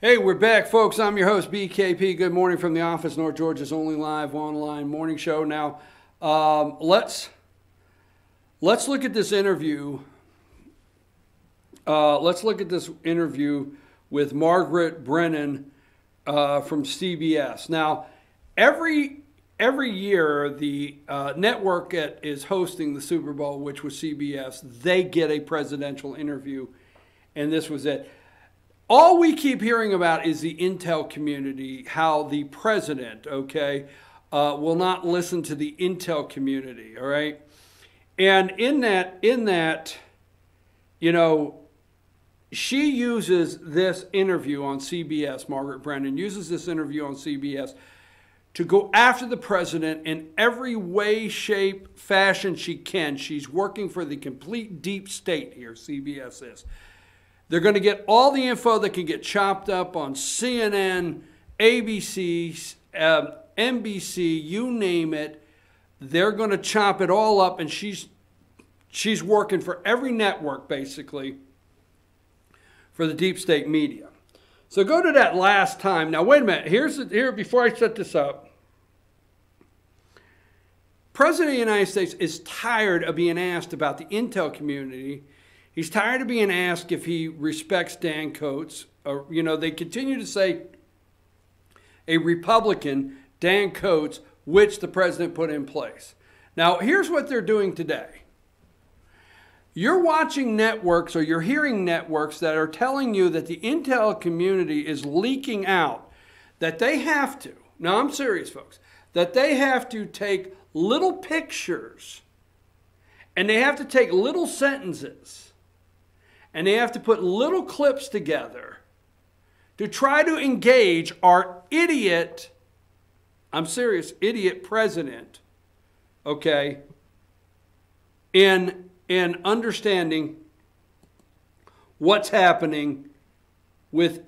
Hey, we're back, folks. I'm your host, BKP. Good morning from the office, North Georgia's only live online morning show. Now, let's look at this interview. Let's look at this interview with Margaret Brennan from CBS. Now, every year, the network that is hosting the Super Bowl, which was CBS, they get a presidential interview, and this was it. All we keep hearing about is the intel community, how the president, will not listen to the intel community, all right? And in that, you know, she uses this interview on CBS, Margaret Brennan uses this interview on CBS to go after the president in every way, shape, fashion she can. She's working for the complete deep state here, CBS is. They're going to get all the info that can get chopped up on CNN, ABC, NBC, you name it. They're going to chop it all up, and she's working for every network, basically, for the deep state media. So go to that last time. Now, wait a minute. Here, before I set this up, President of the United States is tired of being asked about the intel community. He's tired of being asked if he respects Dan Coats. You know, they continue to say a Republican, Dan Coats, which the president put in place. Now, here's what they're doing today. You're watching networks or you're hearing networks that are telling you that the intel community is leaking out, that they have to, now I'm serious, folks, that they have to take little pictures and they have to take little sentences and they have to put little clips together to try to engage our idiot, I'm serious, idiot president, in understanding what's happening with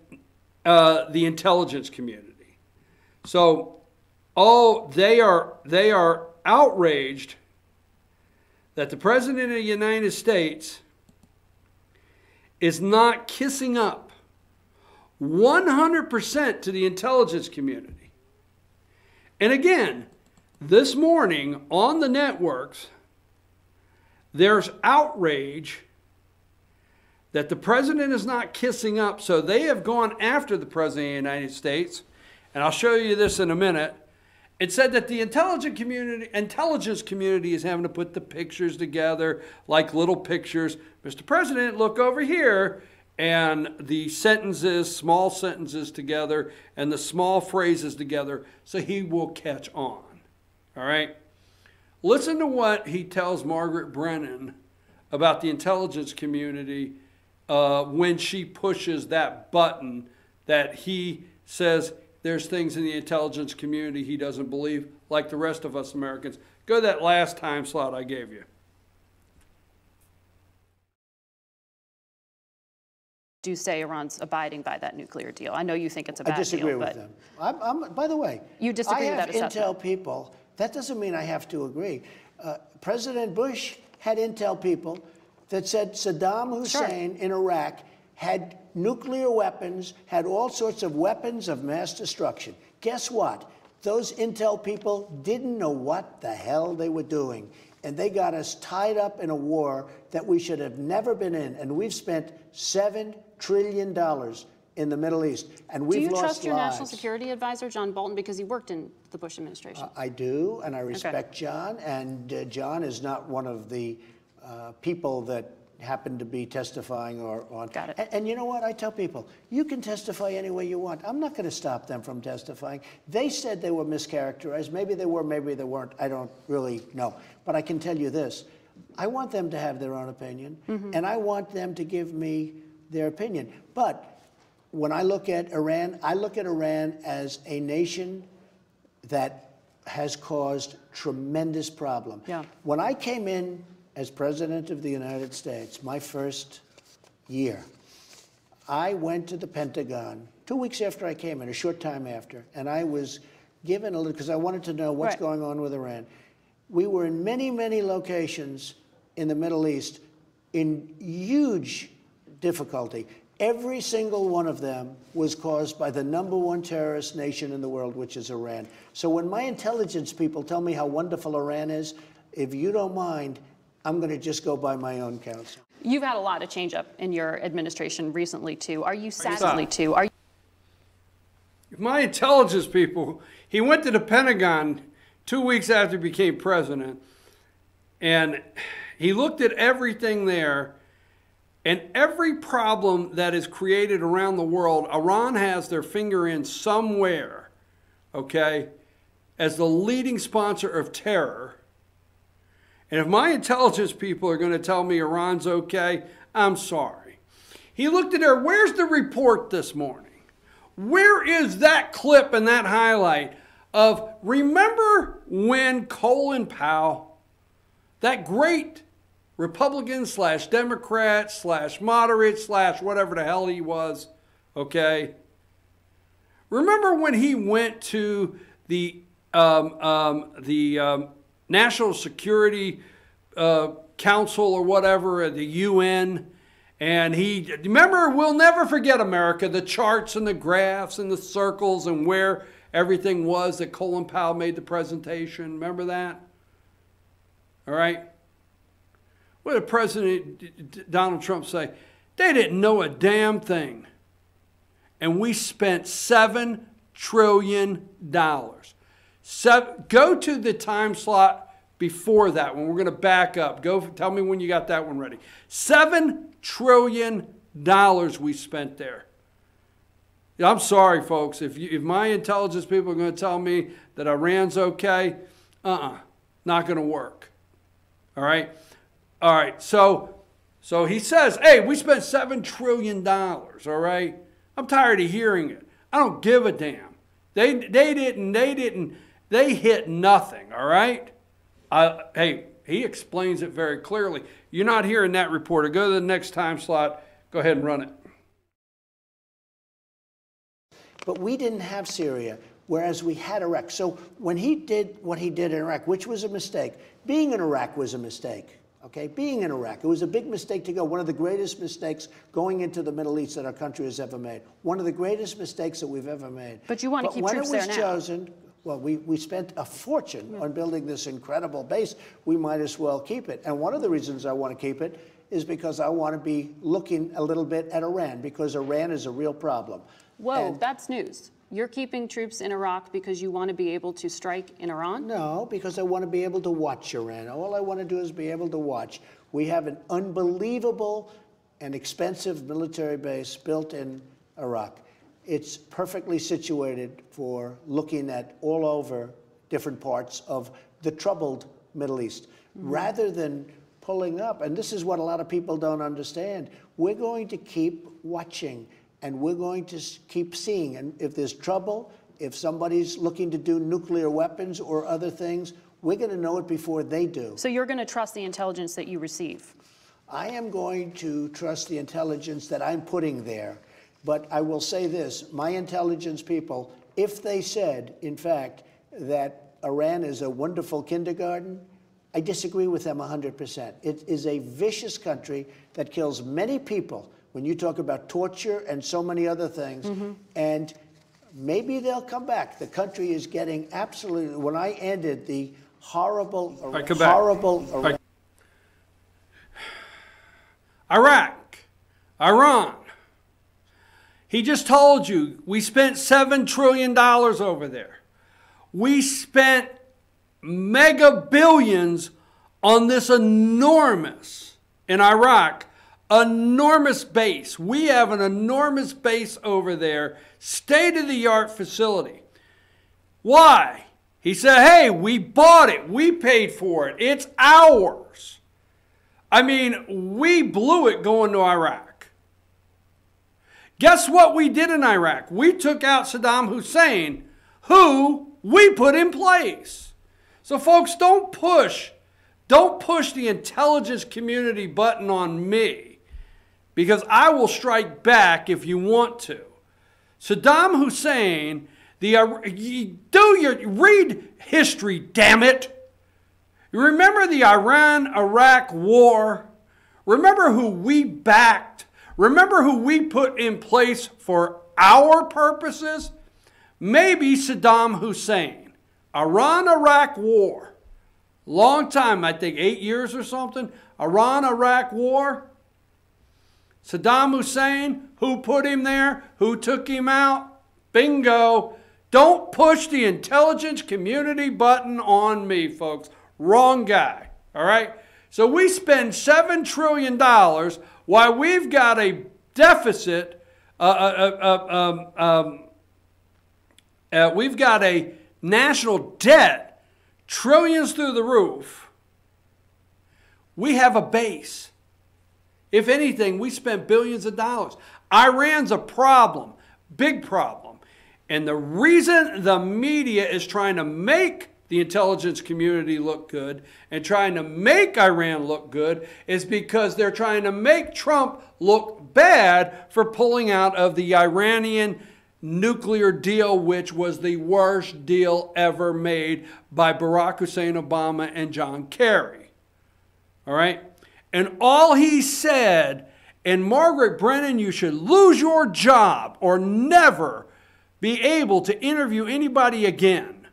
the intelligence community. So, they are outraged that the President of the United States is not kissing up 100% to the intelligence community. And again, this morning on the networks, there's outrage that the president is not kissing up, so they have gone after the president of the United States, and I'll show you this in a minute. It said that the intelligence community is having to put the pictures together like little pictures. Mr. President, look over here. And the sentences, small sentences together and the small phrases together so he will catch on. All right? Listen to what he tells Margaret Brennan about the intelligence community when she pushes that button that he says there's things in the intelligence community he doesn't believe, like the rest of us Americans. Go to that last time slot I gave you. Do say Iran's abiding by that nuclear deal. I know you think it's a bad deal. I disagree with them. By the way, you disagree with that assessment. I have intel people. That doesn't mean I have to agree. President Bush had intel people that said Saddam Hussein in Iraq had nuclear weapons, had all sorts of weapons of mass destruction. Guess what? Those intel people didn't know what the hell they were doing. And they got us tied up in a war that we should have never been in. And we've spent $7 trillion in the Middle East. And we've lost lives. Do you trust your national security advisor, John Bolton, because he worked in the Bush administration? I do, and I respect John. And John is not one of the people that happen to be testifying or on. Got it. And you know what? I tell people, you can testify any way you want. I'm not going to stop them from testifying. They said they were mischaracterized. Maybe they were, maybe they weren't. I don't really know. But I can tell you this. I want them to have their own opinion, and I want them to give me their opinion. But when I look at Iran as a nation that has caused tremendous problem. Yeah. When I came in as President of the United States, my first year, I went to the Pentagon 2 weeks after I came in, a short time after, and I was given a little, because I wanted to know what's going on with Iran. We were in many, many locations in the Middle East in huge difficulty. Every single one of them was caused by the #1 terrorist nation in the world, which is Iran. So when my intelligence people tell me how wonderful Iran is, if you don't mind, I'm going to just go by my own counsel. You've had a lot of change up in your administration recently, too. Are you sad? My intelligence people, he went to the Pentagon 2 weeks after he became president, and he looked at everything there, and every problem that is created around the world, Iran has their finger in somewhere, okay, as the leading sponsor of terror. And if my intelligence people are going to tell me Iran's okay, I'm sorry. He looked at her, where's the report this morning? Where is that clip and that highlight of, remember when Colin Powell, that great Republican / Democrat / moderate / whatever the hell he was, okay? Remember when he went to the National Security Council or whatever at the UN, and remember, we'll never forget America, the charts and the graphs and the circles and where everything was that Colin Powell made the presentation. Remember that? All right? What did President Donald Trump say? They didn't know a damn thing. And we spent $7 trillion. Go to the time slot before that one. We're going to back up. Go tell me when you got that one ready. $7 trillion we spent there. I'm sorry, folks. If my intelligence people are going to tell me that Iran's okay, not going to work. All right? All right. So he says, hey, we spent $7 trillion, all right? I'm tired of hearing it. I don't give a damn. They hit nothing, all right? Hey, he explains it very clearly. You're not hearing that reporter. Go to the next time slot. Go ahead and run it. But we didn't have Syria, whereas we had Iraq. So when he did what he did in Iraq, which was a mistake, being in Iraq was a mistake. Okay, being in Iraq, it was a big mistake to go. One of the greatest mistakes going into the Middle East that our country has ever made. One of the greatest mistakes that we've ever made. But you want to keep troops there now. When it was chosen, well, we spent a fortune on building this incredible base. We might as well keep it. And one of the reasons I want to keep it is because I want to be looking a little bit at Iran, because Iran is a real problem. Whoa, that's news. You're keeping troops in Iraq because you want to be able to strike in Iran? No, because I want to be able to watch Iran. All I want to do is be able to watch. We have an unbelievable and expensive military base built in Iraq. It's perfectly situated for looking at all over different parts of the troubled Middle East. Rather than pulling up, and this is what a lot of people don't understand, we're going to keep watching. And we're going to keep seeing. And if there's trouble, if somebody's looking to do nuclear weapons or other things, we're going to know it before they do. So you're going to trust the intelligence that you receive? I am going to trust the intelligence that I'm putting there. But I will say this, my intelligence people, if they said, in fact, that Iran is a wonderful kindergarten, I disagree with them 100%. It is a vicious country that kills many people. When you talk about torture and so many other things, and maybe they'll come back. The country is getting absolutely, when I ended the horrible, Iraq, Iran. He just told you we spent $7 trillion over there. We spent mega billions on this enormous, in Iraq, enormous base. We have an enormous base over there, state-of-the-art facility. Why? He said, hey, we bought it. We paid for it. It's ours. I mean, we blew it going to Iraq. Guess what we did in Iraq? We took out Saddam Hussein, who we put in place. So folks, don't push the intelligence community button on me, because I will strike back if you want to. Saddam Hussein, read history, damn it. You remember the Iran-Iraq war? Remember who we backed? Remember who we put in place for our purposes? Maybe Saddam Hussein. Iran-Iraq war. Long time, I think 8 years or something. Iran-Iraq war. Saddam Hussein, who put him there? Who took him out? Bingo. Don't push the intelligence community button on me, folks. Wrong guy, all right? So we spend $7 trillion while we've got a deficit, we've got a national debt, trillions through the roof. We have a base. If anything, we spend billions of dollars. Iran's a problem, big problem. And the reason the media is trying to make the intelligence community look good and trying to make Iran look good is because they're trying to make Trump look bad for pulling out of the Iranian nuclear deal, which was the worst deal ever made by Barack Hussein Obama and John Kerry. All right? And all he said, and Margaret Brennan, you should lose your job or never be able to interview anybody again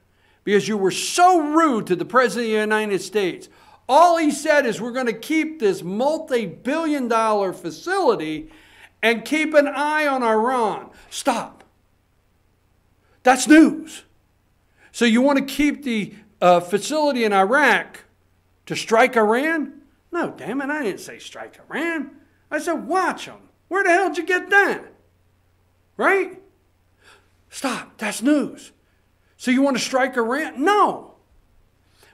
because you were so rude to the President of the United States. All he said is we're going to keep this multi-billion-dollar facility and keep an eye on Iran. Stop. That's news. So you want to keep the facility in Iraq to strike Iran? No, damn it, I didn't say strike Iran. I said watch them. Where the hell did you get that? Right? Stop. That's news. So you want to strike Iran? No.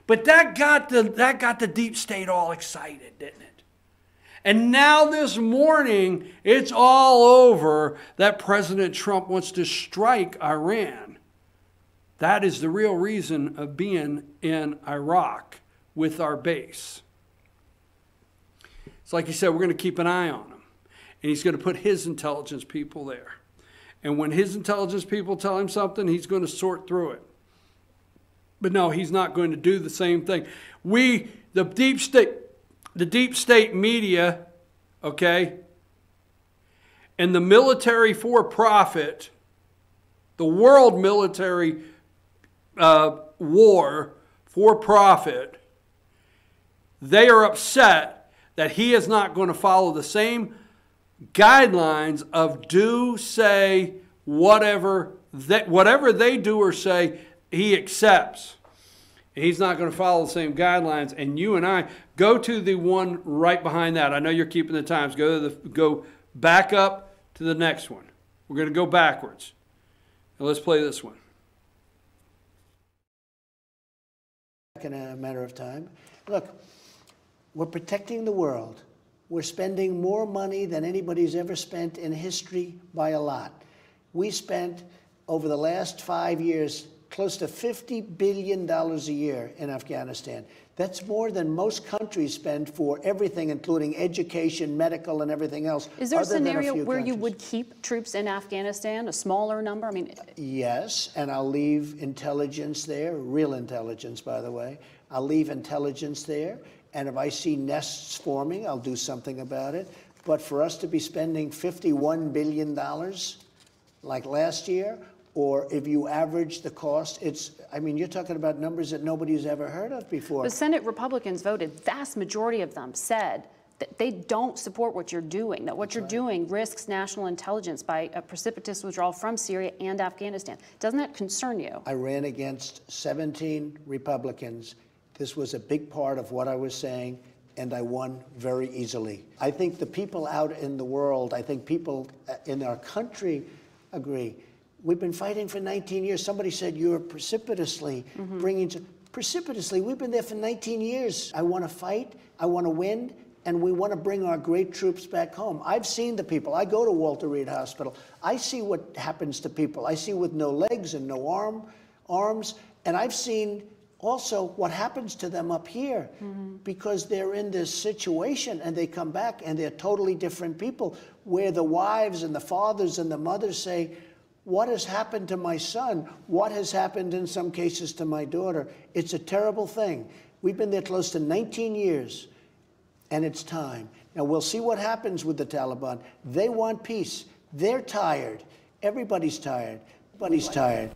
But that got the deep state all excited, didn't it? And now this morning, it's all over that President Trump wants to strike Iran. That is the real reason of being in Iraq with our base. It's like he said, we're going to keep an eye on him. And he's going to put his intelligence people there. And when his intelligence people tell him something, he's going to sort through it. But no, he's not going to do the same thing. The deep state media, okay, and the military for profit, the world military war for profit, they are upset that he is not going to follow the same guidelines of do, say, whatever they do or say, he accepts. He's not going to follow the same guidelines. And you and I, go to the one right behind that. I know you're keeping the times. Go back up to the next one. We're going to go backwards. And let's play this one. In a matter of time. Look, we're protecting the world. We're spending more money than anybody's ever spent in history by a lot. We spent, over the last 5 years, close to $50 billion a year in Afghanistan. That's more than most countries spend for everything, including education, medical, and everything else. Is there a scenario where you would keep troops in Afghanistan, a smaller number? I mean, yes, and I'll leave intelligence there, real intelligence, by the way. I'll leave intelligence there. And if I see nests forming, I'll do something about it. But for us to be spending $51 billion like last year, or if you average the cost, I mean, you're talking about numbers that nobody's ever heard of before. The Senate Republicans voted, vast majority of them said that they don't support what you're doing, that what you're doing risks national intelligence by a precipitous withdrawal from Syria and Afghanistan. Doesn't that concern you? I ran against 17 Republicans. This was a big part of what I was saying, and I won very easily. I think the people out in the world, I think people in our country agree. We've been fighting for 19 years. Somebody said you're precipitously bringing precipitously. We've been there for 19 years. I want to fight. I want to win. And we want to bring our great troops back home. I've seen the people. I go to Walter Reed Hospital. I see what happens to people. I see with no legs and no arms. And I've seen also what happens to them up here because they're in this situation and they come back and they're totally different people where the wives and the fathers and the mothers say, what has happened to my son? What has happened in some cases to my daughter? It's a terrible thing. We've been there close to 19 years. and it's time. Now, we'll see what happens with the Taliban. They want peace. They're tired. Everybody's tired. Everybody's tired.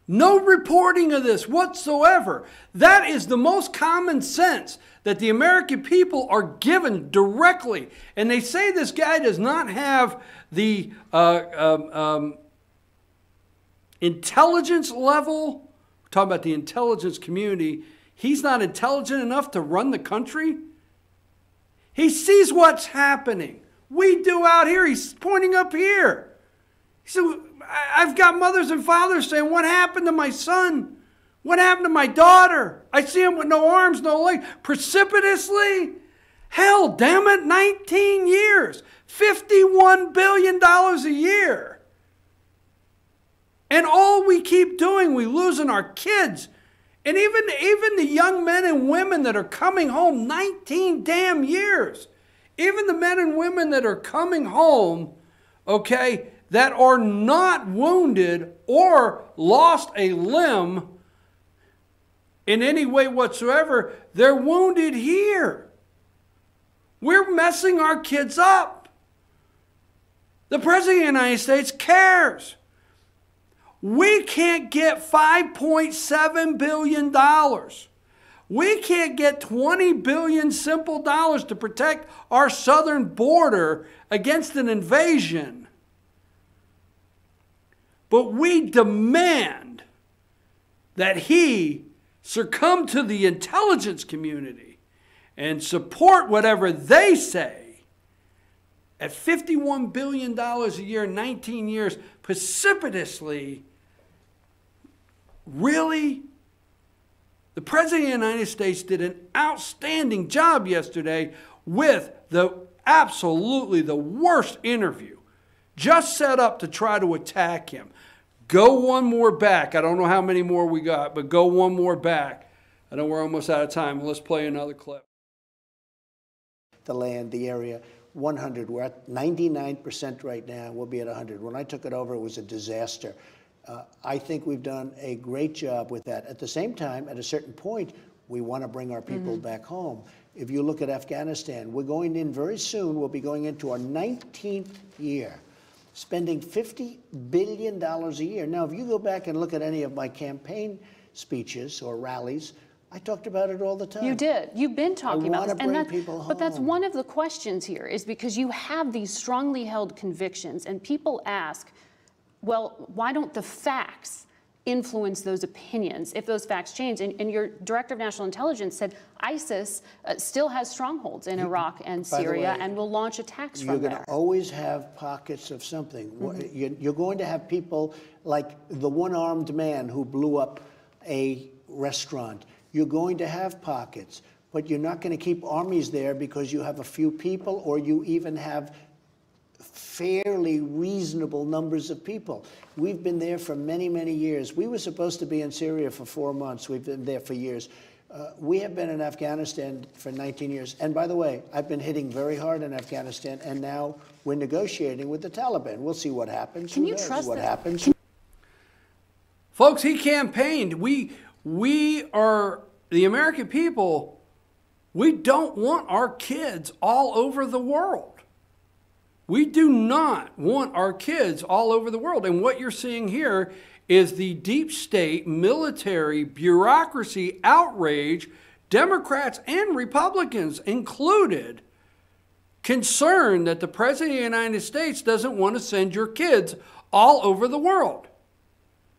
No reporting of this whatsoever. That is the most common sense that the American people are given directly. And they say this guy does not have the intelligence level. We're talking about the intelligence community. He's not intelligent enough to run the country. He sees what's happening. We do out here. He's pointing up here. He said, I've got mothers and fathers saying, what happened to my son? What happened to my daughter? I see him with no arms, no legs, precipitously. Hell, damn it, 19 years, $51 billion a year. And all we keep doing, we losing our kids. And even the young men and women that are coming home, 19 damn years. Even the men and women that are coming home, okay, that are not wounded or lost a limb in any way whatsoever, they're wounded here. We're messing our kids up. The President of the United States cares. We can't get $5.7 billion. We can't get 20 billion simple dollars to protect our southern border against an invasion. But we demand that he succumb to the intelligence community and support whatever they say. At $51 billion a year, 19 years, precipitously, really? The President of the United States did an outstanding job yesterday with absolutely the worst interview, just set up to try to attack him. Go one more back. I don't know how many more we got, but go one more back. I know we're almost out of time. Let's play another clip. The land, the area, 100. We're at 99% right now. We'll be at 100. When I took it over, it was a disaster. I think we've done a great job with that. At the same time, at a certain point, we want to bring our people back home. If you look at Afghanistan, we're going in very soon. We'll be going into our 19th year, spending $50 billion a year. Now, if you go back and look at any of my campaign speeches or rallies, I talked about it all the time. You did. You've been talking about this. Bring people home. But that's one of the questions here, is because you have these strongly held convictions, and people ask, well, why don't the facts influence those opinions if those facts change? And your director of national intelligence said ISIS still has strongholds in Iraq and Syria and will launch attacks from there. You're going to always have pockets of something. You're going to have people like the one-armed man who blew up a restaurant. You're going to have pockets, but you're not going to keep armies there because you have a few people or you even have fairly reasonable numbers of people. We've been there for many, many years. We were supposed to be in Syria for 4 months. We've been there for years. We have been in Afghanistan for 19 years. And by the way, I've been hitting very hard in Afghanistan, and now we're negotiating with the Taliban. We'll see what happens. Can you trust what that? happens? Folks, he campaigned. We are, the American people, we don't want our kids all over the world. We do not want our kids all over the world. And what you're seeing here is the deep state, military, bureaucracy outrage, Democrats and Republicans included, concerned that the President of the United States doesn't want to send your kids all over the world.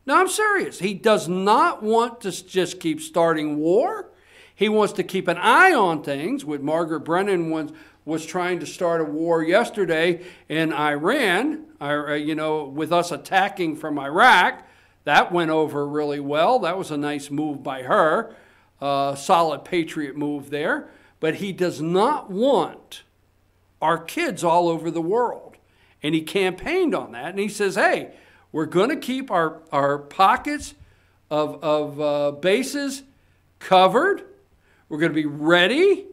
Now, I'm serious. He does not want to just keep starting war. He wants to keep an eye on things. With Margaret Brennan was trying to start a war yesterday in Iran, with us attacking from Iraq. That went over really well. That was a nice move by her. Solid patriot move there. But he does not want our kids all over the world. And he campaigned on that. And he says, hey, we're going to keep our pockets of bases covered. We're going to be ready.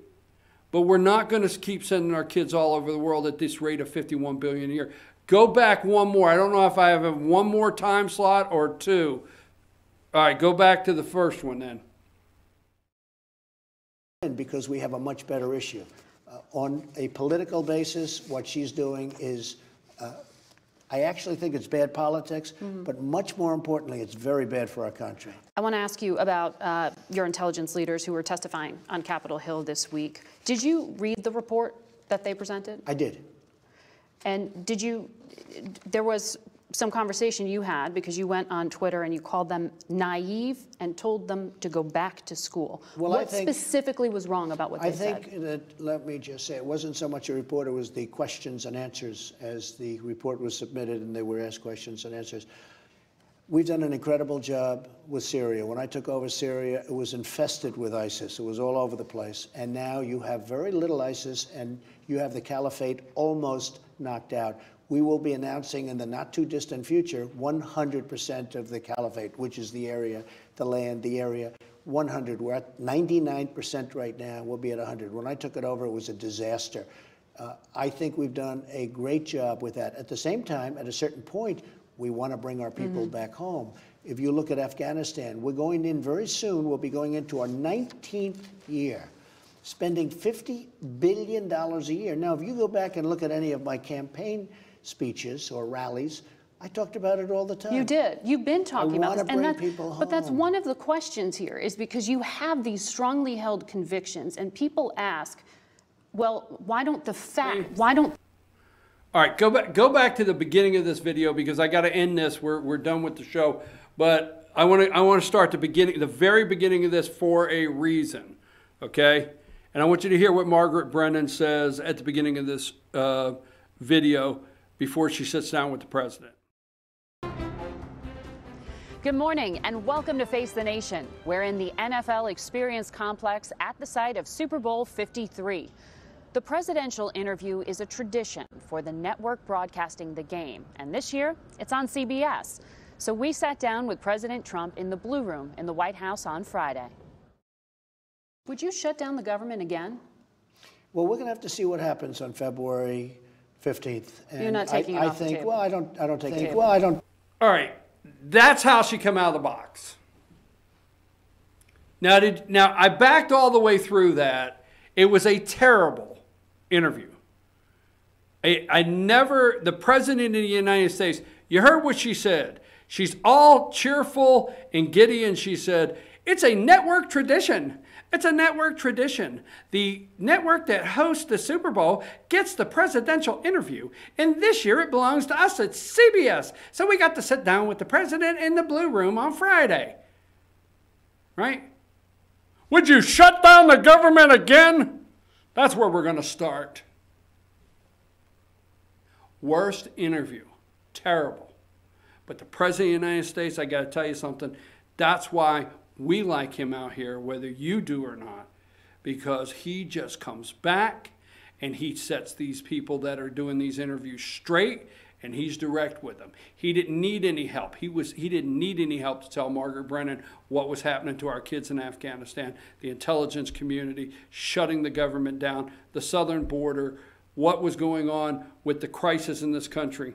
But we're not going to keep sending our kids all over the world at this rate of $51 billion a year. Go back one more. I don't know if I have one more time slot or two. All right, go back to the first one then. because we have a much better issue. On a political basis, what she's doing is, I actually think it's bad politics, but much more importantly, it's very bad for our country. I want to ask you about your intelligence leaders who were testifying on Capitol Hill this week. Did you read the report that they presented? I did. And there was some conversation you had because you went on Twitter and you called them naive and told them to go back to school. Well, what specifically was wrong about what they said? I think that, let me just say, it wasn't so much a report, it was the questions and answers as the report was submitted and they were asked questions and answers. We've done an incredible job with Syria. When I took over Syria, it was infested with ISIS. It was all over the place. And now you have very little ISIS and you have the caliphate almost knocked out. We will be announcing in the not too distant future 100% of the caliphate, which is the area, the land, the area. 100. We're at 99% right now. We'll be at 100. When I took it over, it was a disaster. I think we've done a great job with that. At the same time, at a certain point, we want to bring our people back home. If you look at Afghanistan, we're going in very soon. We'll be going into our 19th year, spending $50 billion a year. Now, if you go back and look at any of my campaign speeches or rallies, I talked about it all the time. You did. You've been talking about this. And people home. But that's one of the questions here is because you have these strongly held convictions and people ask, well, why don't the All right, go back to the beginning of this video because I got to end this. We're done with the show, but I want to start the very beginning of this for a reason, okay? And I want you to hear what Margaret Brennan says at the beginning of this video before she sits down with the president. Good morning and welcome to Face the Nation. We're in the NFL Experience Complex at the site of Super Bowl 53. The presidential interview is a tradition for the network broadcasting the game, and this year it's on CBS. So we sat down with President Trump in the Blue Room in the White House on Friday. Would you shut down the government again? Well, we're going to have to see what happens on February 15th. And you're not taking it off the table. Well, I don't take it. Well, I don't. All right, that's how she come out of the box. Now I backed all the way through that. It was a terrible interview. The president of the United States, you heard what she said. She's all cheerful and giddy, and she said, it's a network tradition. It's a network tradition. The network that hosts the Super Bowl gets the presidential interview. And this year it belongs to us at CBS. So we got to sit down with the president in the Blue Room on Friday. Right? Would you shut down the government again? That's where we're going to start. Worst interview. Terrible. But the president of the United States, I got to tell you something, that's why we like him out here, whether you do or not, because he just comes back and he sets these people that are doing these interviews straight, and he's direct with them. He didn't need any help. He didn't need any help to tell Margaret Brennan what was happening to our kids in Afghanistan, the intelligence community, shutting the government down, the southern border, what was going on with the crisis in this country.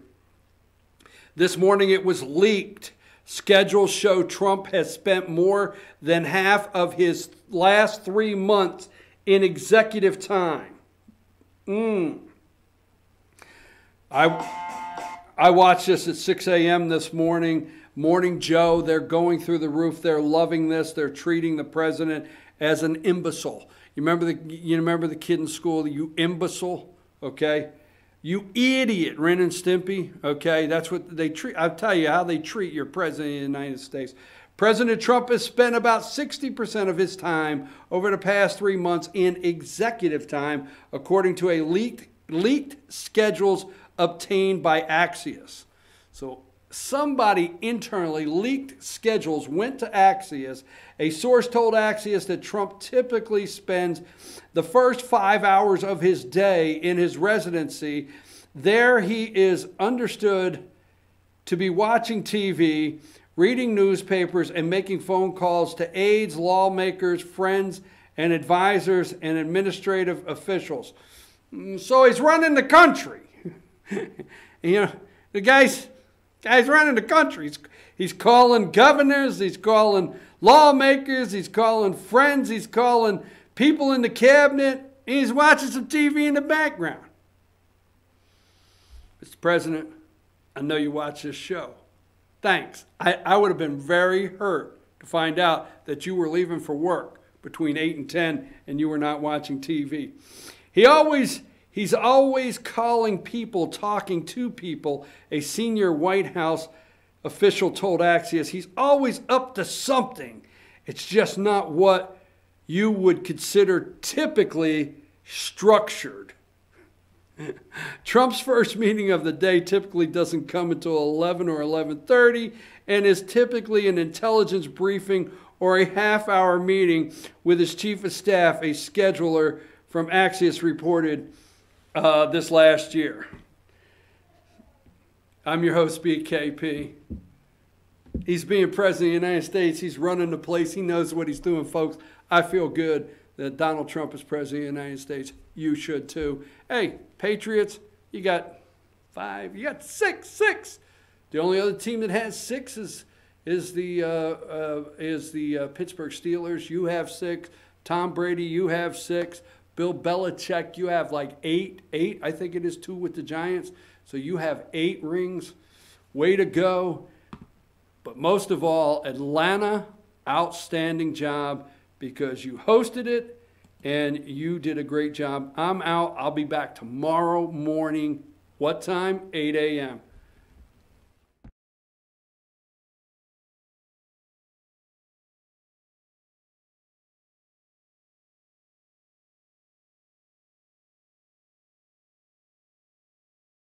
This morning it was leaked. Schedules show Trump has spent more than half of his last 3 months in executive time. I watched this at 6 a.m. this morning. Morning Joe, they're going through the roof. They're loving this. They're treating the president as an imbecile. You remember the kid in school, you imbecile, okay? You idiot, Ren and Stimpy, okay? That's what they treat. I'll tell you how they treat your president of the United States. President Trump has spent about 60% of his time over the past 3 months in executive time, according to a leaked schedules obtained by Axios. So somebody internally leaked schedules, went to Axios. A source told Axios that Trump typically spends the first 5 hours of his day in his residency. There he is understood to be watching TV, reading newspapers, and making phone calls to aides, lawmakers, friends, and advisors and administrative officials. So he's running the country. You know, the guy's running the country. He's calling governors, he's calling lawmakers, he's calling friends, he's calling people in the cabinet, and he's watching some TV in the background. Mr. President, I know you watch this show. Thanks. I would have been very hurt to find out that you were leaving for work between 8 and 10 and you were not watching TV. He's always calling people, talking to people, a senior White House official told Axios. He's always up to something. It's just not what you would consider typically structured. Trump's first meeting of the day typically doesn't come until 11 or 11:30 and is typically an intelligence briefing or a half-hour meeting with his chief of staff, a scheduler from Axios reported this last year. I'm your host, BKP. He's being president of the United States. He's running the place. He knows what he's doing, folks. I feel good that Donald Trump is president of the United States. You should too. Hey, Patriots, you got 5. You got 6. The only other team that has 6 is the Pittsburgh Steelers. You have 6. Tom Brady, you have 6. Bill Belichick, you have like 8. I think it is 2 with the Giants. So you have 8 rings. Way to go. But most of all, Atlanta, outstanding job because you hosted it and you did a great job. I'm out. I'll be back tomorrow morning. What time? 8 a.m.